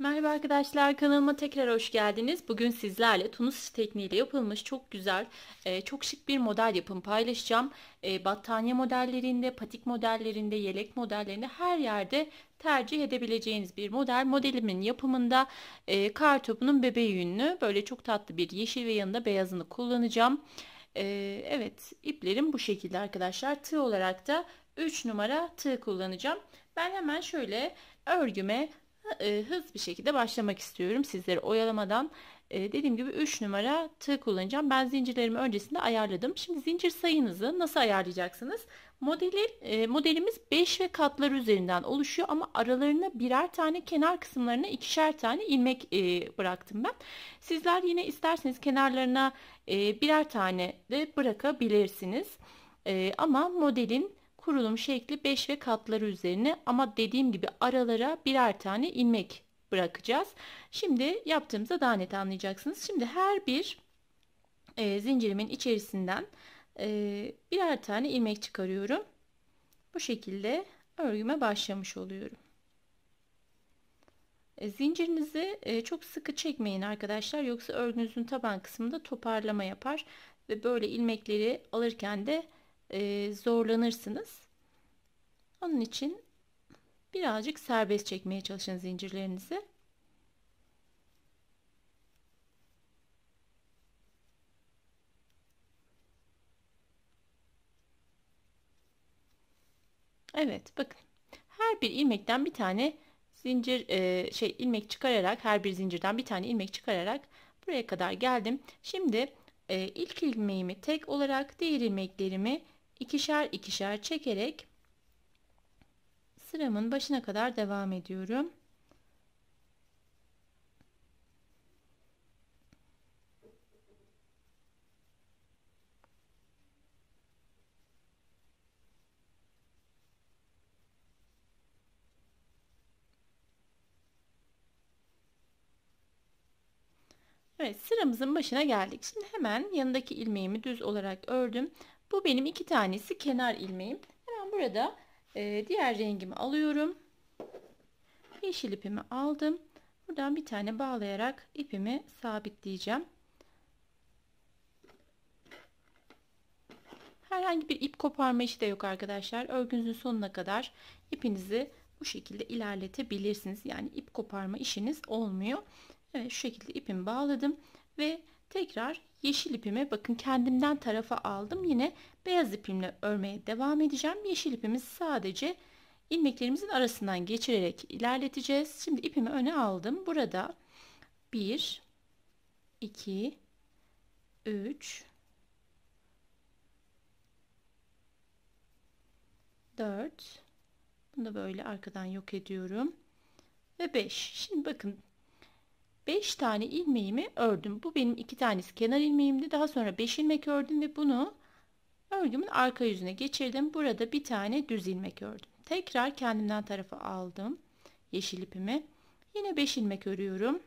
Merhaba arkadaşlar, kanalıma tekrar hoş geldiniz. Bugün sizlerle Tunus tekniğiyle yapılmış çok güzel, çok şık bir model yapım paylaşacağım. Battaniye modellerinde, patik modellerinde, yelek modellerinde her yerde tercih edebileceğiniz bir model. Modelimin yapımında kar topunun bebeği yünlü, böyle çok tatlı bir yeşil ve yanında beyazını kullanacağım. Evet, iplerim bu şekilde arkadaşlar. Tığ olarak da 3 numara tığ kullanacağım. Ben hemen şöyle örgüme hızlı bir şekilde başlamak istiyorum sizleri oyalamadan. Dediğim gibi 3 numara tığ kullanacağım. Ben zincirlerimi öncesinde ayarladım. Şimdi zincir sayınızı nasıl ayarlayacaksınız? Modelimiz 5 ve katlar üzerinden oluşuyor ama aralarına birer tane, kenar kısımlarına ikişer tane ilmek bıraktım ben. Sizler yine isterseniz kenarlarına birer tane de bırakabilirsiniz. Ama modelin kurulum şekli 5 ve katları üzerine, ama dediğim gibi aralara birer tane ilmek bırakacağız. Şimdi yaptığımızda daha net anlayacaksınız. Şimdi her bir zincirimin içerisinden birer tane ilmek çıkarıyorum. Bu şekilde örgüme başlamış oluyorum. Zincirinizi çok sıkı çekmeyin arkadaşlar, yoksa örgünüzün taban kısmında toparlama yapar ve böyle ilmekleri alırken de zorlanırsınız. Onun için birazcık serbest çekmeye çalışın zincirlerinizi. Evet, bakın. Her bir ilmekten bir tane ilmek çıkararak, her bir zincirden bir tane ilmek çıkararak buraya kadar geldim. Şimdi ilk ilmeğimi tek olarak, diğer ilmeklerimi ikişer ikişer çekerek sıramın başına kadar devam ediyorum. Evet, sıramızın başına geldik. Şimdi hemen yanındaki ilmeğimi düz olarak ördüm. Bu benim iki tanesi kenar ilmeğim. Hemen burada diğer rengimi alıyorum. Yeşil ipimi aldım. Buradan bir tane bağlayarak ipimi sabitleyeceğim. Herhangi bir ip koparma işi de yok arkadaşlar. Örgünüzün sonuna kadar ipinizi bu şekilde ilerletebilirsiniz. Yani ip koparma işiniz olmuyor. Evet, şu şekilde ipimi bağladım ve tekrar yeşil ipimi, bakın, kendimden tarafa aldım. Yine beyaz ipimle örmeye devam edeceğim. Yeşil ipimizi sadece ilmeklerimizin arasından geçirerek ilerleteceğiz. Şimdi ipimi öne aldım. Burada 1, 2, 3, 4, bunu da böyle arkadan yok ediyorum ve 5. Şimdi bakın, 5 tane ilmeğimi ördüm. Bu benim iki tanesi kenar ilmeğimdi. Daha sonra 5 ilmek ördüm ve bunu örgümün arka yüzüne geçirdim. Burada bir tane düz ilmek ördüm. Tekrar kendimden tarafa aldım yeşil ipimi. Yine 5 ilmek örüyorum.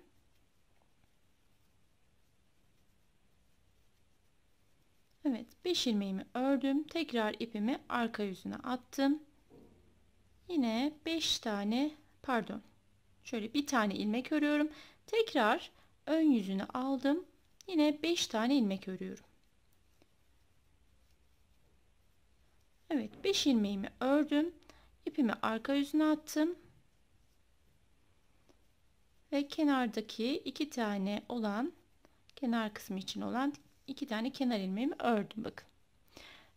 Evet, 5 ilmeğimi ördüm. Tekrar ipimi arka yüzüne attım. Yine 5 tane, pardon, şöyle bir tane ilmek örüyorum. Tekrar ön yüzünü aldım. Yine 5 tane ilmek örüyorum. Evet, 5 ilmeğimi ördüm. İpimi arka yüzüne attım. Ve kenardaki iki tane olan, kenar kısmı için olan iki tane kenar ilmeğimi ördüm, bakın.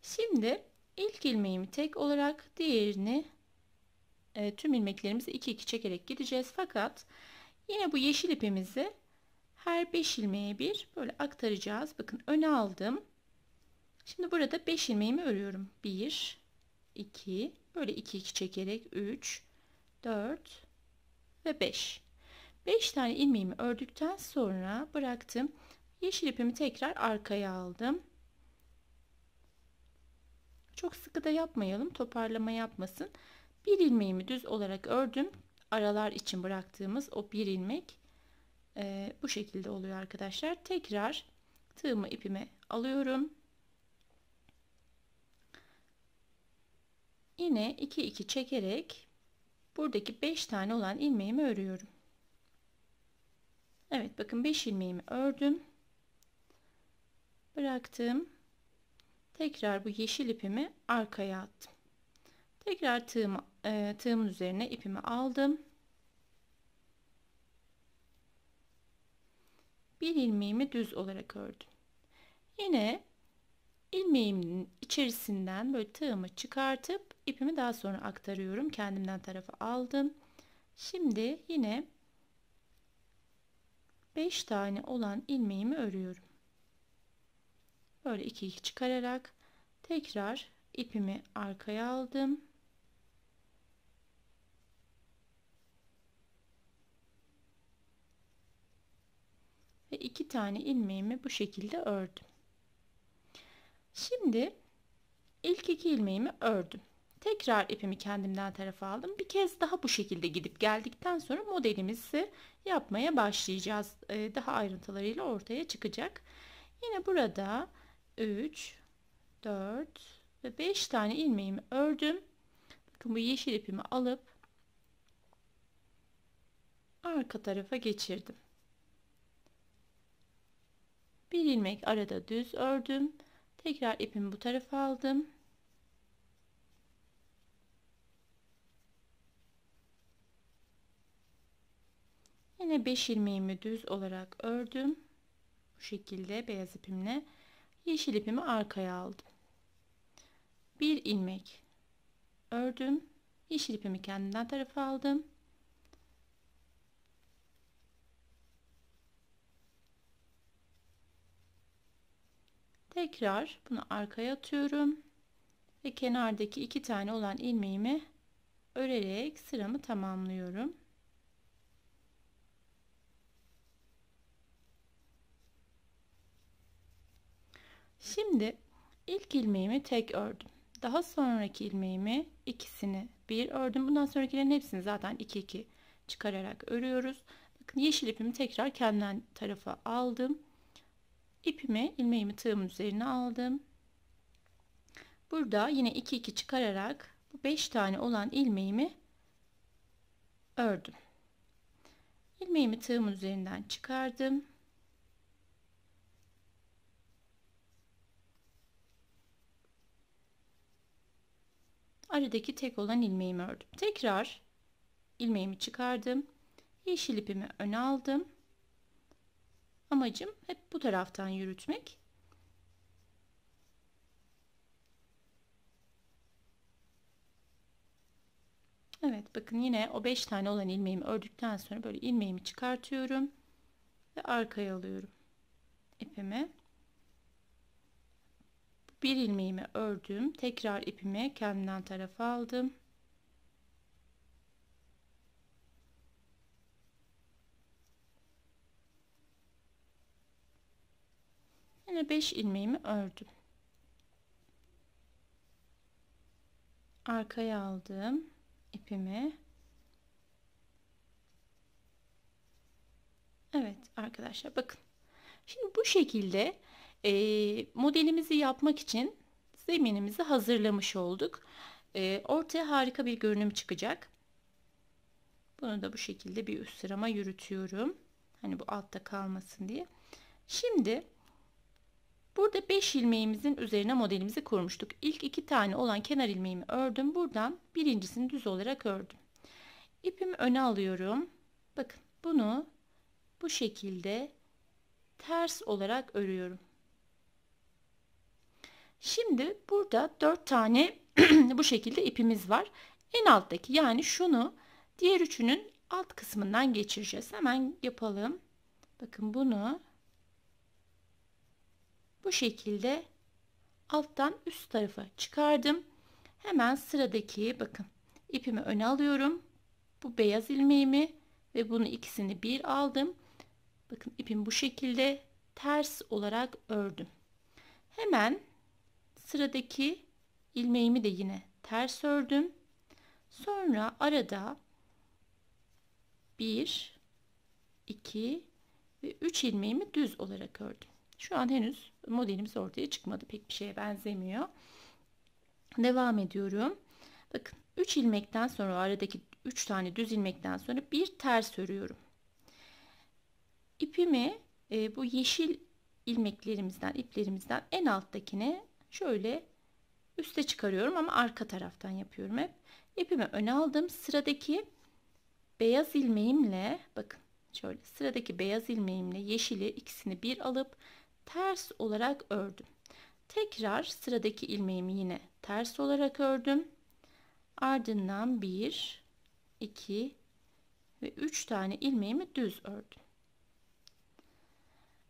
Şimdi ilk ilmeğimi tek olarak, diğerini tüm ilmeklerimizi 2 2 çekerek gideceğiz. Fakat yine bu yeşil ipimizi her 5 ilmeğe bir böyle aktaracağız. Bakın, öne aldım. Şimdi burada 5 ilmeğimi örüyorum. 1, 2, böyle 2 2 çekerek 3, 4 ve 5. 5 tane ilmeğimi ördükten sonra bıraktım. Yeşil ipimi tekrar arkaya aldım. Çok sıkı da yapmayalım, toparlama yapmasın. Bir ilmeğimi düz olarak ördüm. Aralar için bıraktığımız o bir ilmek bu şekilde oluyor arkadaşlar. Tekrar tığımı, ipimi alıyorum. Yine 2 2 çekerek buradaki 5 tane olan ilmeğimi örüyorum. Evet, bakın 5 ilmeğimi ördüm. Bıraktım. Tekrar bu yeşil ipimi arkaya attım. Tekrar tığımın üzerine ipimi aldım. Bir ilmeğimi düz olarak ördüm. Yine ilmeğimin içerisinden böyle tığımı çıkartıp ipimi daha sonra aktarıyorum. Kendimden tarafa aldım. Şimdi yine 5 tane olan ilmeğimi örüyorum. Böyle 2 2 çıkararak tekrar ipimi arkaya aldım. Ve 2 tane ilmeğimi bu şekilde ördüm. Şimdi ilk 2 ilmeğimi ördüm. Tekrar ipimi kendimden tarafa aldım. Bir kez daha bu şekilde gidip geldikten sonra modelimizi yapmaya başlayacağız. Daha ayrıntılarıyla ortaya çıkacak. Yine burada 3, 4 ve 5 tane ilmeğimi ördüm. Bakın bu yeşil ipimi alıp arka tarafa geçirdim. Bir ilmek arada düz ördüm. Tekrar ipimi bu tarafa aldım. Yine 5 ilmeğimi düz olarak ördüm. Bu şekilde beyaz ipimle yeşil ipimi arkaya aldım. Bir ilmek ördüm. Yeşil ipimi kendimden tarafa aldım. Tekrar bunu arkaya atıyorum ve kenardaki 2 tane olan ilmeğimi örerek sıramı tamamlıyorum. Şimdi ilk ilmeğimi tek ördüm. Daha sonraki ilmeğimi ikisini bir ördüm. Bundan sonrakilerin hepsini zaten 2 2 çıkararak örüyoruz. Bakın yeşil ipimi tekrar kendimden tarafa aldım. İpimi, ilmeğimi tığımın üzerine aldım. Burada yine 2 2 çıkararak bu 5 tane olan ilmeğimi ördüm. İlmeğimi tığımın üzerinden çıkardım. Aradaki tek olan ilmeğimi ördüm. Tekrar ilmeğimi çıkardım. Yeşil ipimi öne aldım. Amacım hep bu taraftan yürütmek. Evet, bakın yine o 5 tane olan ilmeğimi ördükten sonra böyle ilmeğimi çıkartıyorum ve arkaya alıyorum ipimi. Bir ilmeğimi ördüm. Tekrar ipimi kendimden tarafa aldım. Yine 5 ilmeğimi ördüm. Arkaya aldım ipimi. Evet arkadaşlar, bakın. Şimdi bu şekilde modelimizi yapmak için zeminimizi hazırlamış olduk. Ortaya harika bir görünüm çıkacak. Bunu da bu şekilde bir üst sırama yürütüyorum. Hani bu altta kalmasın diye. Şimdi burada 5 ilmeğimizin üzerine modelimizi kurmuştuk. İlk 2 tane olan kenar ilmeğimi ördüm. Buradan birincisini düz olarak ördüm. İpimi öne alıyorum. Bakın bunu bu şekilde ters olarak örüyorum. Şimdi burada 4 tane bu şekilde ipimiz var. En alttaki, yani şunu diğer üçünün alt kısmından geçireceğiz. Hemen yapalım. Bakın bunu bu şekilde alttan üst tarafa çıkardım. Hemen sıradaki, bakın, ipimi öne alıyorum. Bu beyaz ilmeğimi ve bunu ikisini bir aldım. Bakın ipimi bu şekilde ters olarak ördüm. Hemen sıradaki ilmeğimi de yine ters ördüm. Sonra arada 1, 2 ve 3 ilmeğimi düz olarak ördüm. Şu an henüz modelimiz ortaya çıkmadı. Pek bir şeye benzemiyor. Devam ediyorum. Bakın 3 ilmekten sonra, aradaki 3 tane düz ilmekten sonra bir ters örüyorum. ipimi bu yeşil iplerimizden en alttakine şöyle üste çıkarıyorum ama arka taraftan yapıyorum hep. İpimi öne aldım. Sıradaki beyaz ilmeğimle, bakın şöyle, sıradaki beyaz ilmeğimle yeşili, ikisini bir alıp ters olarak ördüm. Tekrar sıradaki ilmeğimi yine ters olarak ördüm. Ardından 1, 2 ve 3 tane ilmeğimi düz ördüm.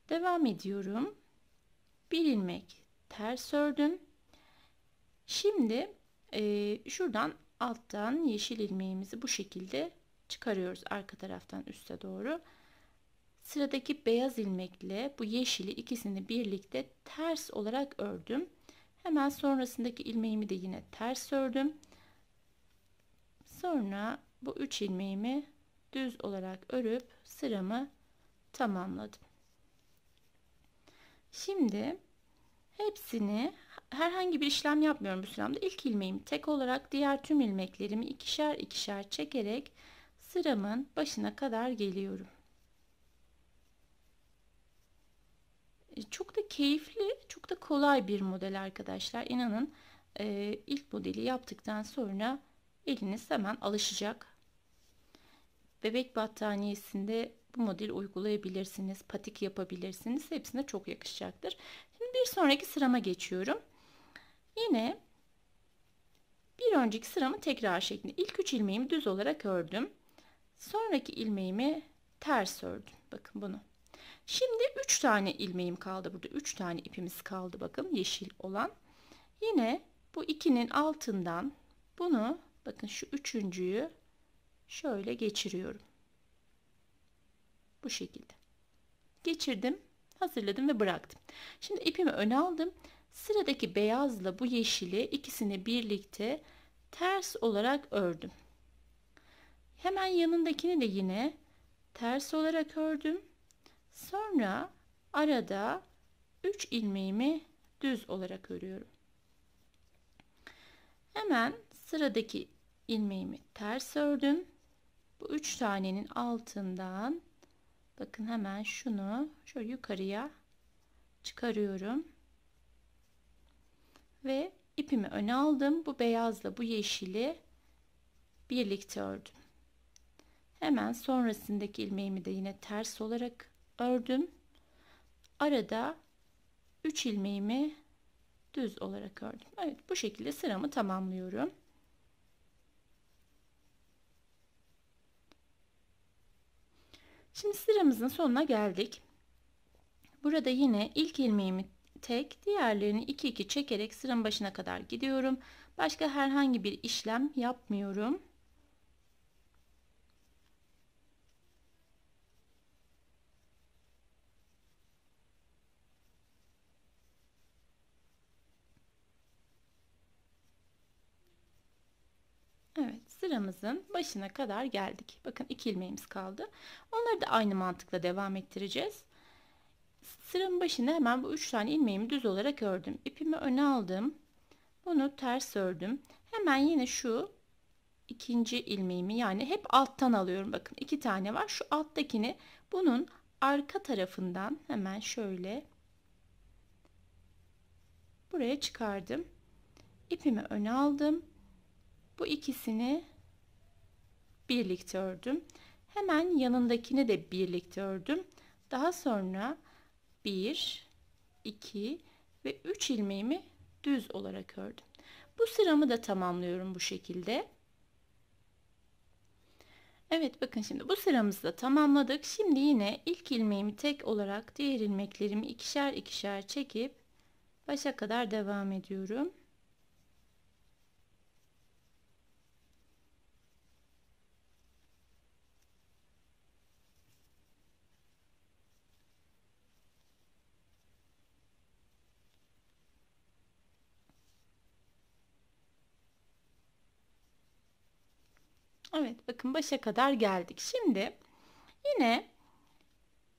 Devam ediyorum. Bir ilmek ters ördüm. Şimdi şuradan alttan yeşil ilmeğimizi bu şekilde çıkarıyoruz arka taraftan üste doğru. Sıradaki beyaz ilmekle bu yeşili, ikisini birlikte ters olarak ördüm. Hemen sonrasındaki ilmeğimi de yine ters ördüm. Sonra bu 3 ilmeğimi düz olarak örüp sıramı tamamladım. Şimdi hepsini, herhangi bir işlem yapmıyorum bu sıramda. İlk ilmeğimi tek olarak, diğer tüm ilmeklerimi ikişer ikişer çekerek sıramın başına kadar geliyorum. Çok da keyifli, çok da kolay bir model arkadaşlar. İnanın ilk modeli yaptıktan sonra eliniz hemen alışacak. Bebek battaniyesinde bu modeli uygulayabilirsiniz. Patik yapabilirsiniz. Hepsine çok yakışacaktır. Şimdi bir sonraki sırama geçiyorum. Yine bir önceki sıramı tekrar şeklinde. İlk 3 ilmeğimi düz olarak ördüm. Sonraki ilmeğimi ters ördüm. Bakın bunu. Şimdi 3 tane ilmeğim kaldı burada. 3 tane ipimiz kaldı, bakın yeşil olan. Yine bu 2'nin altından bunu, bakın şu üçüncüyü şöyle geçiriyorum. Bu şekilde. Geçirdim, hazırladım ve bıraktım. Şimdi ipimi öne aldım. Sıradaki beyazla bu yeşili, ikisini birlikte ters olarak ördüm. Hemen yanındakini de yine ters olarak ördüm. Sonra arada 3 ilmeğimi düz olarak örüyorum. Hemen sıradaki ilmeğimi ters ördüm. Bu 3 tanenin altından, bakın hemen şunu şöyle yukarıya çıkarıyorum. Ve ipimi öne aldım. Bu beyazla bu yeşili birlikte ördüm. Hemen sonrasındaki ilmeğimi de yine ters olarak ördüm. Arada 3 ilmeğimi düz olarak ördüm. Evet, bu şekilde sıramı tamamlıyorum. Şimdi sıramızın sonuna geldik. Burada yine ilk ilmeğimi tek, diğerlerini 2 2 çekerek sıranın başına kadar gidiyorum. Başka herhangi bir işlem yapmıyorum. Evet, sıramızın başına kadar geldik. Bakın 2 ilmeğimiz kaldı. Onları da aynı mantıkla devam ettireceğiz. Sıranın başında hemen bu 3 tane ilmeğimi düz olarak ördüm. İpimi öne aldım. Bunu ters ördüm. Hemen yine şu ikinci ilmeğimi, yani hep alttan alıyorum. Bakın 2 tane var. Şu alttakini bunun arka tarafından hemen şöyle buraya çıkardım. İpimi öne aldım. Bu ikisini birlikte ördüm. Hemen yanındakini de birlikte ördüm. Daha sonra 1, 2 ve 3 ilmeğimi düz olarak ördüm. Bu sıramı da tamamlıyorum bu şekilde. Evet, bakın şimdi bu sıramızı da tamamladık. Şimdi yine ilk ilmeğimi tek olarak, diğer ilmeklerimi ikişer ikişer çekip başa kadar devam ediyorum. Evet, bakın başa kadar geldik. Şimdi yine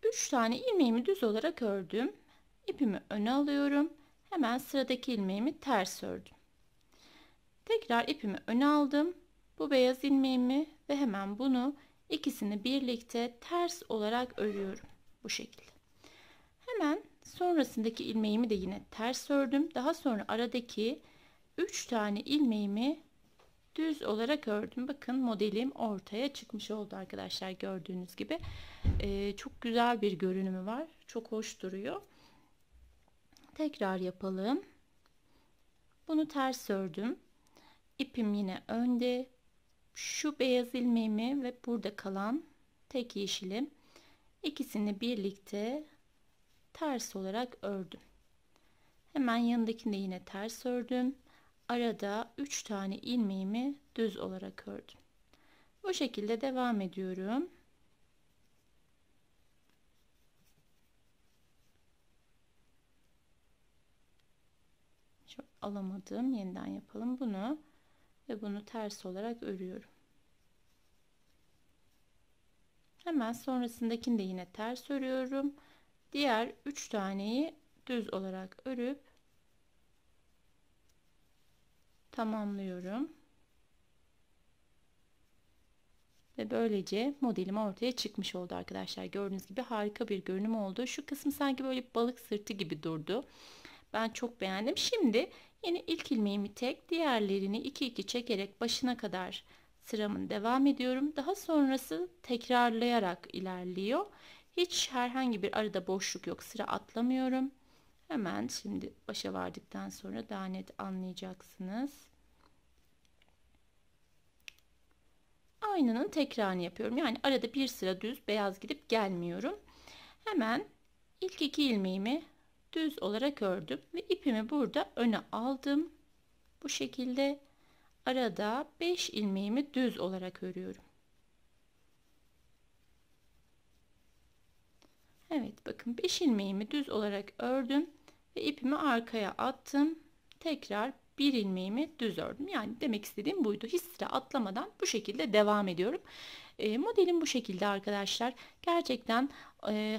3 tane ilmeğimi düz olarak ördüm. İpimi öne alıyorum. Hemen sıradaki ilmeğimi ters ördüm. Tekrar ipimi öne aldım. Bu beyaz ilmeğimi ve hemen bunu, ikisini birlikte ters olarak örüyorum. Bu şekilde. Hemen sonrasındaki ilmeğimi de yine ters ördüm. Daha sonra aradaki 3 tane ilmeğimi düz olarak ördüm. Bakın modelim ortaya çıkmış oldu arkadaşlar, gördüğünüz gibi. Çok güzel bir görünümü var. Çok hoş duruyor. Tekrar yapalım. Bunu ters ördüm. İpim yine önde. Şu beyaz ilmeğimi ve burada kalan tek yeşilim, ikisini birlikte ters olarak ördüm. Hemen yanındakini de yine ters ördüm. Arada 3 tane ilmeğimi düz olarak ördüm. Bu şekilde devam ediyorum. Şöyle alamadım. Yeniden yapalım bunu ve bunu ters olarak örüyorum. Hemen sonrasındakini de yine ters örüyorum. Diğer 3 taneyi düz olarak örüp tamamlıyorum. Ve böylece modelim ortaya çıkmış oldu arkadaşlar. Gördüğünüz gibi harika bir görünüm oldu. Şu kısım sanki böyle balık sırtı gibi durdu. Ben çok beğendim. Şimdi yine ilk ilmeğimi tek, diğerlerini 2-2 çekerek başına kadar sıramın devam ediyorum. Daha sonrası tekrarlayarak ilerliyor. Hiç herhangi bir arada boşluk yok. Sıra atlamıyorum. Hemen şimdi başa vardıktan sonra daha net anlayacaksınız. Aynının tekrarını yapıyorum. Yani arada bir sıra düz beyaz gidip gelmiyorum. Hemen ilk 2 ilmeğimi düz olarak ördüm ve ipimi burada öne aldım. Bu şekilde arada 5 ilmeğimi düz olarak örüyorum. Evet, bakın 5 ilmeğimi düz olarak ördüm ve ipimi arkaya attım. Tekrar bir ilmeğimi düz ördüm. Yani demek istediğim buydu. Hiç sıra atlamadan bu şekilde devam ediyorum. Modelim bu şekilde arkadaşlar. Gerçekten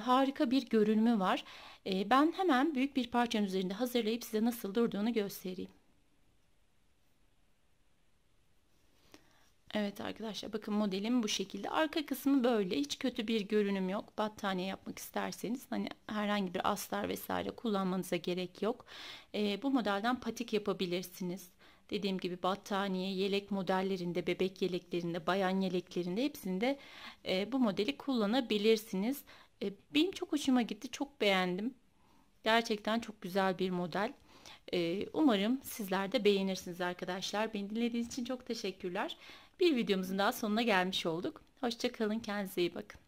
harika bir görünümü var. Ben hemen büyük bir parçanın üzerinde hazırlayıp size nasıl durduğunu göstereyim. Evet arkadaşlar, bakın modelim bu şekilde. Arka kısmı böyle, hiç kötü bir görünüm yok. Battaniye yapmak isterseniz hani herhangi bir astar vesaire kullanmanıza gerek yok. Bu modelden patik yapabilirsiniz. Dediğim gibi battaniye, yelek modellerinde, bebek yeleklerinde, bayan yeleklerinde hepsinde bu modeli kullanabilirsiniz. Benim çok hoşuma gitti, çok beğendim. Gerçekten çok güzel bir model. Umarım sizler de beğenirsiniz arkadaşlar. Beni dinlediğiniz için çok teşekkürler. Bir videomuzun daha sonuna gelmiş olduk. Hoşça kalın, kendinize iyi bakın.